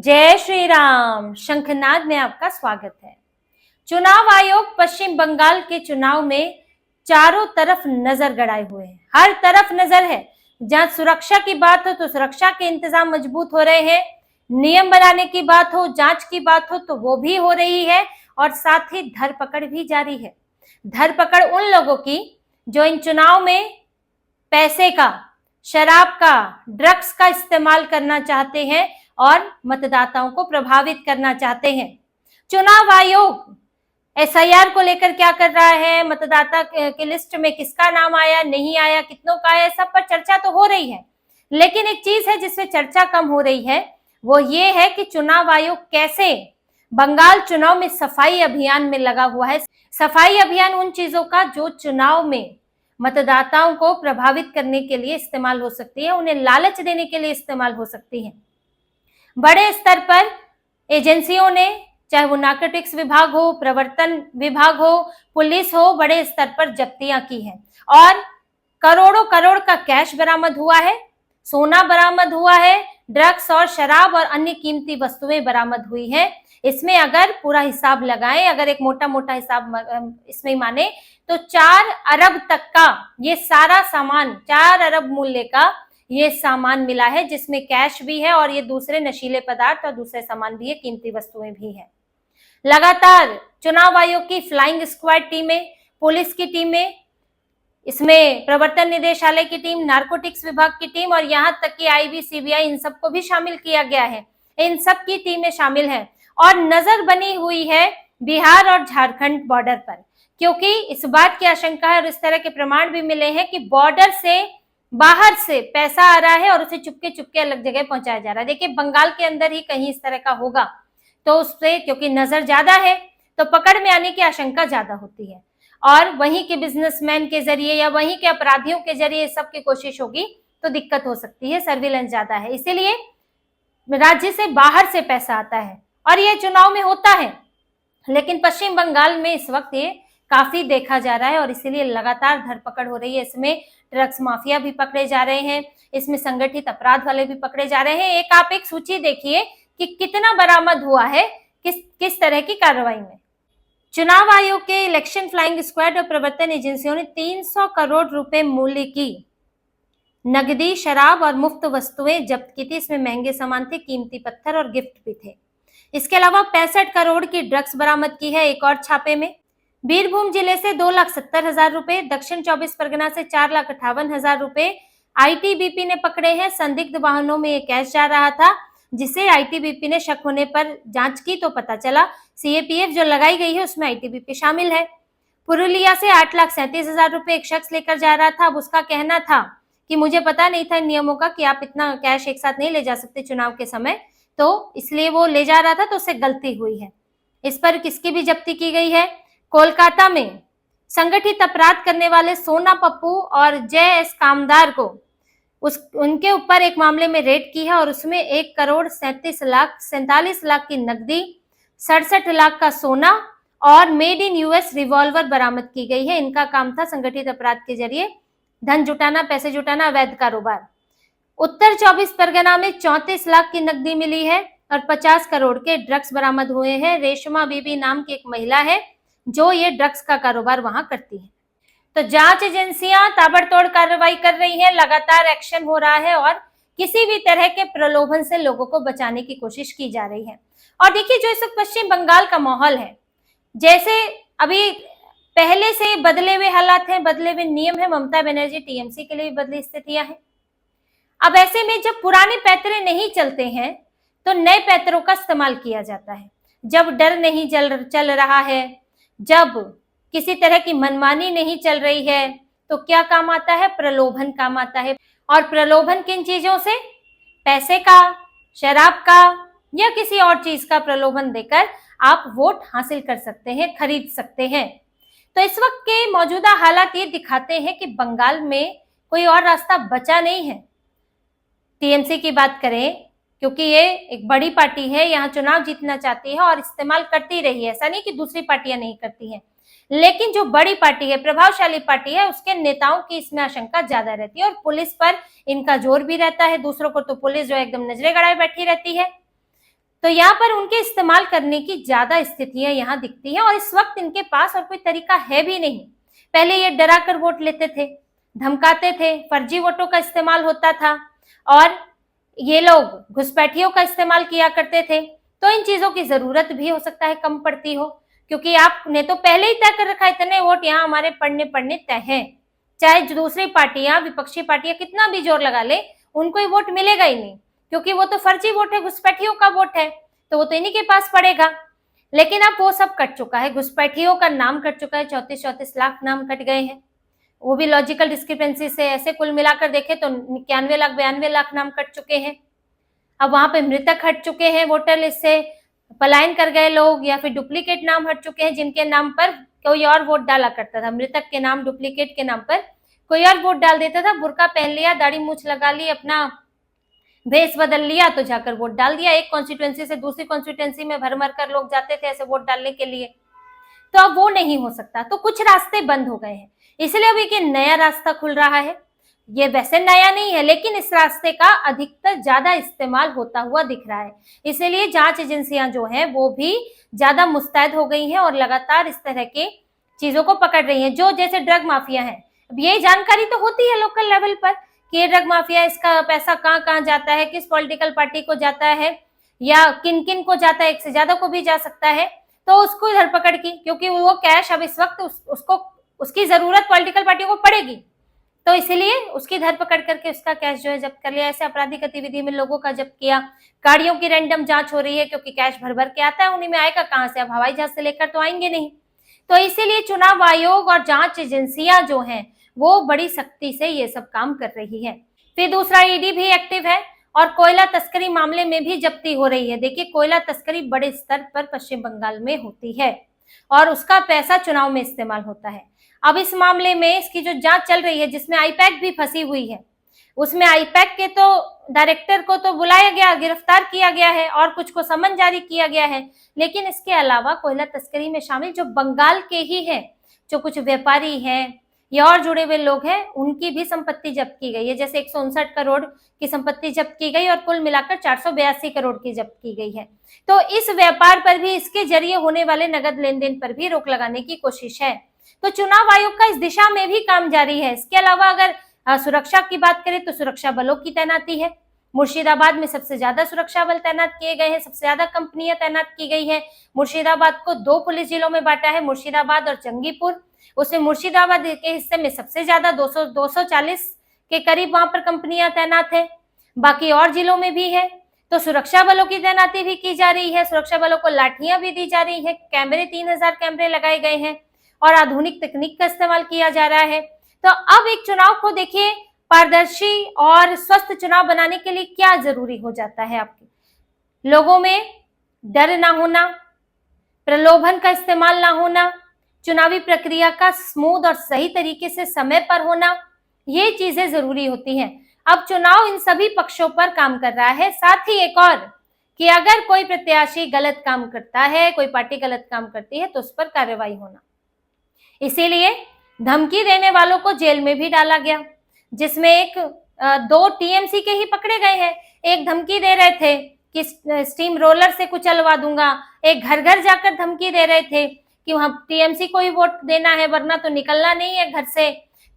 जय श्री राम। शंखनाद में आपका स्वागत है। चुनाव आयोग पश्चिम बंगाल के चुनाव में चारों तरफ नजर गड़ाए हुए है। हर तरफ नजर है। जहां सुरक्षा की बात हो तो सुरक्षा के इंतजाम मजबूत हो रहे हैं, नियम बनाने की बात हो, जांच की बात हो तो वो भी हो रही है, और साथ ही धरपकड़ भी जारी है। धरपकड़ उन लोगों की जो इन चुनाव में पैसे का, शराब का, ड्रग्स का इस्तेमाल करना चाहते हैं और मतदाताओं को प्रभावित करना चाहते हैं। चुनाव आयोग एसआईआर को लेकर क्या कर रहा है, मतदाता की लिस्ट में किसका नाम आया, नहीं आया, कितनों का आया, सब पर चर्चा तो हो रही है। लेकिन एक चीज है जिससे चर्चा कम हो रही है, वो ये है कि चुनाव आयोग कैसे बंगाल चुनाव में सफाई अभियान में लगा हुआ है। सफाई अभियान उन चीजों का जो चुनाव में मतदाताओं को प्रभावित करने के लिए इस्तेमाल हो सकती है, उन्हें लालच देने के लिए इस्तेमाल हो सकती है। बड़े स्तर पर एजेंसियों ने, चाहे वो नारकोटिक्स विभाग हो, प्रवर्तन विभाग हो, पुलिस हो, बड़े स्तर पर जब्तियां की हैं और करोड़ों करोड़ का कैश बरामद हुआ है, सोना बरामद हुआ है, ड्रग्स और शराब और अन्य कीमती वस्तुएं बरामद हुई हैं। इसमें अगर पूरा हिसाब लगाएं, अगर एक मोटा मोटा हिसाब इसमें माने तो 4 अरब तक का ये सारा सामान, 4 अरब मूल्य का ये सामान मिला है, जिसमें कैश भी है और ये दूसरे नशीले पदार्थ और दूसरे सामान भी है, कीमती वस्तुएं भी है। लगातार चुनाव आयोग की फ्लाइंग स्क्वाड टीमें, पुलिस की टीमें, इसमें प्रवर्तन निदेशालय की टीम, नारकोटिक्स विभाग की टीम और यहाँ तक कि आईबी, सीबीआई, इन सबको भी शामिल किया गया है। इन सब की टीमें शामिल हैं और नजर बनी हुई है बिहार और झारखंड बॉर्डर पर, क्योंकि इस बात की आशंका है और इस तरह के प्रमाण भी मिले हैं कि बॉर्डर से बाहर से पैसा आ रहा है और उसे चुपके चुपके अलग जगह पहुंचाया जा रहा है। देखिए, बंगाल के अंदर ही कहीं इस तरह का होगा तो उससे, क्योंकि नजर ज्यादा है तो पकड़ में आने की आशंका ज्यादा होती है और वहीं के बिजनेसमैन के जरिए या वहीं के अपराधियों के जरिए सबकी कोशिश होगी तो दिक्कत हो सकती है। सर्विलेंस ज्यादा है, इसीलिए राज्य से बाहर से पैसा आता है और ये चुनाव में होता है। लेकिन पश्चिम बंगाल में इस वक्त ये काफी देखा जा रहा है और इसीलिए लगातार धरपकड़ हो रही है। इसमें ड्रग्स माफिया भी पकड़े जा रहे हैं, इसमें संगठित अपराध वाले भी पकड़े जा रहे हैं। आप एक सूची देखिए कि कितना बरामद हुआ है किस तरह की कार्रवाई में। चुनाव आयोग के इलेक्शन फ्लाइंग स्क्वाड और प्रवर्तन एजेंसियों ने 300 करोड़ रुपए मूल्य की नकदी, शराब और मुफ्त वस्तुएं जब्त की थी। इसमें महंगे सामान थे, कीमती पत्थर और गिफ्ट भी थे। इसके अलावा 65 करोड़ की ड्रग्स बरामद की है एक और छापे में। बीरभूम जिले से 2,70,000 रुपए, दक्षिण 24 परगना से 4,58,000 रुपए आईटीबीपी ने पकड़े हैं। संदिग्ध वाहनों में ये कैश जा रहा था, जिसे आईटीबीपी ने शक होने पर जांच की तो पता चला सीएपीएफ जो लगाई गई है उसमें आईटीबीपी शामिल है। पुरुलिया से 8,37,000 रुपए एक शख्स लेकर जा रहा था। अब उसका कहना था कि मुझे पता नहीं था इन नियमों का कि आप इतना कैश एक साथ नहीं ले जा सकते चुनाव के समय, तो इसलिए वो ले जा रहा था, तो उससे गलती हुई है। इस पर किसकी भी जब्ती की गई है। कोलकाता में संगठित अपराध करने वाले सोना पप्पू और जय एस कामदार को उनके ऊपर एक मामले में रेड की है और उसमें 1,37,47,00,000 की नकदी, 67 लाख का सोना और मेड इन यूएस रिवॉल्वर बरामद की गई है। इनका काम था संगठित अपराध के जरिए धन जुटाना, पैसे जुटाना, अवैध कारोबार। उत्तर 24 परगना में 34 लाख की नकदी मिली है और 50 करोड़ के ड्रग्स बरामद हुए हैं। रेशमा बीबी नाम की एक महिला है जो ये ड्रग्स का कारोबार वहां करती है। तो जांच एजेंसियां ताबड़तोड़ कार्रवाई कर रही हैं, लगातार एक्शन हो रहा है और किसी भी तरह के प्रलोभन से लोगों को बचाने की कोशिश की जा रही है। और देखिए, जो इस वक्त पश्चिम बंगाल का माहौल है, जैसे अभी पहले से बदले हुए हालात हैं, बदले हुए नियम है। ममता बनर्जी टीएमसी के लिए भी बदली स्थितियां हैं। अब ऐसे में जब पुराने पैतरे नहीं चलते हैं तो नए पैतरों का इस्तेमाल किया जाता है। जब डर नहीं चल रहा है, जब किसी तरह की मनमानी नहीं चल रही है, तो क्या काम आता है? प्रलोभन काम आता है। और प्रलोभन किन चीजों से? पैसे का, शराब का या किसी और चीज का प्रलोभन देकर आप वोट हासिल कर सकते हैं, खरीद सकते हैं। तो इस वक्त के मौजूदा हालात ये दिखाते हैं कि बंगाल में कोई और रास्ता बचा नहीं है। टीएमसी की बात करें, क्योंकि ये एक बड़ी पार्टी है, यहाँ चुनाव जीतना चाहती है और इस्तेमाल करती रही है, ऐसा नहीं कि दूसरी पार्टियां नहीं करती हैं, लेकिन जो बड़ी पार्टी है, प्रभावशाली पार्टी है, उसके नेताओं की इसमें आशंका ज्यादा रहती है और पुलिस पर इनका जोर भी रहता है। दूसरों को तो पुलिस जो एकदम नजरें गड़ाए बैठी रहती है। तो यहाँ पर उनके इस्तेमाल करने की ज्यादा स्थितियां यहाँ दिखती हैं और इस वक्त इनके पास और कोई तरीका है भी नहीं। पहले ये डरा कर वोट लेते थे, धमकाते थे, फर्जी वोटों का इस्तेमाल होता था और ये लोग घुसपैठियों का इस्तेमाल किया करते थे। तो इन चीजों की जरूरत भी हो सकता है कम पड़ती हो, क्योंकि आपने तो पहले ही तय कर रखा है इतने वोट यहाँ हमारे पड़ने तय हैं। चाहे दूसरी पार्टियां, विपक्षी पार्टियां कितना भी जोर लगा ले, उनको ये वोट मिलेगा ही नहीं, क्योंकि वो तो फर्जी वोट है, घुसपैठियों का वोट है, तो वो तो इन्हीं के पास पड़ेगा। लेकिन अब वो सब कट चुका है, घुसपैठियों का नाम कट चुका है, 34 लाख नाम कट गए हैं, वो भी लॉजिकल डिस्क्रिपेंसी से। ऐसे कुल मिलाकर देखे तो 91 लाख 92 लाख नाम कट चुके हैं। अब वहां पे मृतक हट चुके हैं वोटर लिस्ट से, पलायन कर गए लोग, या फिर डुप्लीकेट नाम हट चुके हैं जिनके नाम पर कोई और वोट डाला करता था। मृतक के नाम, डुप्लीकेट के नाम पर कोई और वोट डाल देता था, बुर्का पहन लिया, दाढ़ी मूछ लगा ली, अपना भेष बदल लिया तो जाकर वोट डाल दिया। एक कॉन्स्टिट्यूएंसी से दूसरी कॉन्स्टिट्यूएंसी में भर भर कर लोग जाते थे ऐसे वोट डालने के लिए। तो अब वो नहीं हो सकता, तो कुछ रास्ते बंद हो गए हैं, इसलिए अब एक नया रास्ता खुल रहा है। ये वैसे नया नहीं है, लेकिन इस रास्ते का अधिकतर ज्यादा इस्तेमाल होता हुआ दिख रहा है। इसलिए जांच एजेंसियां जो हैं वो भी ज्यादा मुस्तैद हो गई हैं और लगातार इस तरह की चीजों को पकड़ रही हैं। जो जैसे ड्रग माफिया है, अब ये जानकारी तो होती है लोकल लेवल पर कि ये ड्रग माफिया, इसका पैसा कहाँ कहाँ जाता है, किस पॉलिटिकल पार्टी को जाता है या किन किन को जाता है, एक से ज्यादा को भी जा सकता है, तो उसको धरपकड़ की, क्योंकि वो कैश अब इस वक्त उसको उसकी जरूरत पॉलिटिकल पार्टियों को पड़ेगी, तो इसलिए उसकी धरपकड़ करके उसका कैश जो है जब्त कर लिया। ऐसे आपराधिक गतिविधि में लोगों का जब्त किया। गाड़ियों की रैंडम जांच हो रही है, क्योंकि कैश भर भर के आता है, उन्हीं में आएगा कहां से, अब हवाई जहाज से लेकर तो आएंगे नहीं। तो इसीलिए चुनाव आयोग और जांच एजेंसियां जो हैं वो बड़ी सख्ती से ये सब काम कर रही है। फिर दूसरा, ईडी भी एक्टिव है और कोयला तस्करी मामले में भी जब्ती हो रही है। देखिए, कोयला तस्करी बड़े स्तर पर पश्चिम बंगाल में होती है और उसका पैसा चुनाव में इस्तेमाल होता है। अब इस मामले में इसकी जो जांच चल रही है, जिसमें आईपैक भी फंसी हुई है, उसमें आईपैक के तो डायरेक्टर को तो बुलाया गया, गिरफ्तार किया गया है और कुछ को समन जारी किया गया है, लेकिन इसके अलावा कोयला तस्करी में शामिल जो बंगाल के ही हैं, जो कुछ व्यापारी हैं या और जुड़े हुए लोग हैं, उनकी भी संपत्ति जब्त की गई है। जैसे 159 करोड़ की संपत्ति जब्त की गई और कुल मिलाकर 482 करोड़ की जब्त की गई है। तो इस व्यापार पर भी, इसके जरिए होने वाले नगद लेन देन पर भी रोक लगाने की कोशिश है। तो चुनाव आयोग का इस दिशा में भी काम जारी है। इसके अलावा अगर सुरक्षा की बात करें तो सुरक्षा बलों की तैनाती है। मुर्शिदाबाद में सबसे ज्यादा सुरक्षा बल तैनात किए गए हैं, सबसे ज्यादा कंपनियां तैनात की गई हैं। मुर्शिदाबाद को 2 पुलिस जिलों में बांटा है, मुर्शिदाबाद और जंगीपुर। उसमें मुर्शिदाबाद के हिस्से में सबसे ज्यादा 240 के करीब वहां पर कंपनियां तैनात है, बाकी और जिलों में भी है। तो सुरक्षा बलों की तैनाती भी की जा रही है, सुरक्षा बलों को लाठियां भी दी जा रही है, कैमरे 3000 कैमरे लगाए गए हैं और आधुनिक तकनीक का इस्तेमाल किया जा रहा है। तो अब एक चुनाव को देखिए, पारदर्शी और स्वस्थ चुनाव बनाने के लिए क्या जरूरी हो जाता है आपके लोगों में? डर ना होना, प्रलोभन का इस्तेमाल ना होना, चुनावी प्रक्रिया का स्मूथ और सही तरीके से समय पर होना, ये चीजें जरूरी होती हैं। अब चुनाव इन सभी पक्षों पर काम कर रहा है। साथ ही एक और कि अगर कोई प्रत्याशी गलत काम करता है, कोई पार्टी गलत काम करती है, तो उस पर कार्रवाई होना। इसीलिए धमकी देने वालों को जेल में भी डाला गया, जिसमें एक 2 टीएमसी के ही पकड़े गए हैं। एक धमकी दे रहे थे कि स्टीम रोलर से कुचलवा दूंगा, एक घर घर जाकर धमकी दे रहे थे कि वहां टीएमसी को ही वोट देना है वरना तो निकलना नहीं है घर से।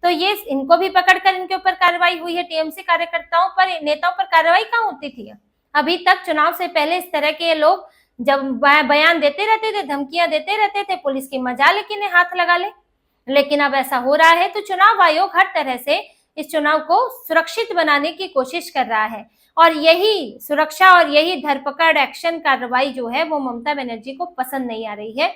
तो ये इनको भी पकड़कर इनके ऊपर कार्रवाई हुई है। टीएमसी कार्यकर्ताओं पर, नेताओं पर कार्रवाई कहाँ होती थी अभी तक? चुनाव से पहले इस तरह के लोग जब बयान देते रहते थे, धमकियां देते रहते थे, पुलिस की मजाल लेकिन हाथ लगा ले। लेकिन अब ऐसा हो रहा है, तो चुनाव आयोग हर तरह से इस चुनाव को सुरक्षित बनाने की कोशिश कर रहा है और यही सुरक्षा और यही धरपकड़ एक्शन कार्रवाई जो है वो ममता बनर्जी को पसंद नहीं आ रही है।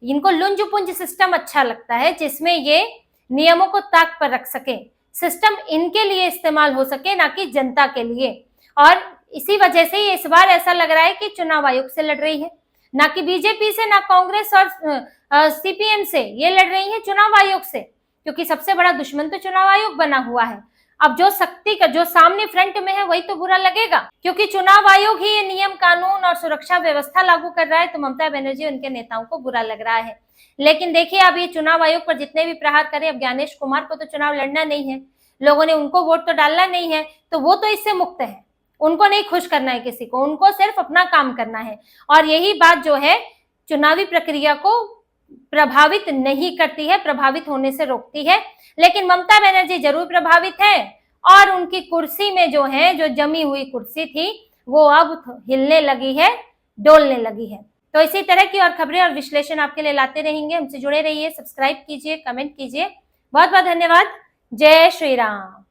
इनको लुंज पुंज सिस्टम अच्छा लगता है, जिसमें ये नियमों को ताक पर रख सके, सिस्टम इनके लिए इस्तेमाल हो सके, ना कि जनता के लिए। और इसी वजह से ये इस बार ऐसा लग रहा है कि चुनाव आयोग से लड़ रही है, ना कि बीजेपी से, ना कांग्रेस और सीपीएम से, ये लड़ रही है चुनाव आयोग से, क्योंकि सबसे बड़ा दुश्मन तो चुनाव आयोग बना हुआ है। अब जो शक्ति का जो सामने फ्रंट में है वही तो बुरा लगेगा, क्योंकि चुनाव आयोग ही ये नियम कानून और सुरक्षा व्यवस्था लागू कर रहा है, तो ममता बनर्जी उनके नेताओं को बुरा लग रहा है। लेकिन देखिए, अब ये चुनाव आयोग पर जितने भी प्रहार करें, अब ज्ञानेश कुमार को तो चुनाव लड़ना नहीं है, लोगों ने उनको वोट तो डालना नहीं है, तो वो तो इससे मुक्त है। उनको नहीं खुश करना है किसी को, उनको सिर्फ अपना काम करना है। और यही बात जो है चुनावी प्रक्रिया को प्रभावित नहीं करती है, प्रभावित होने से रोकती है। लेकिन ममता बनर्जी जरूर प्रभावित है और उनकी कुर्सी में जो है, जो जमी हुई कुर्सी थी, वो अब हिलने लगी है, डोलने लगी है। तो इसी तरह की और खबरें और विश्लेषण आपके लिए लाते रहेंगे। हमसे जुड़े रहिए, सब्सक्राइब कीजिए, कमेंट कीजिए। बहुत बहुत धन्यवाद। जय श्री राम।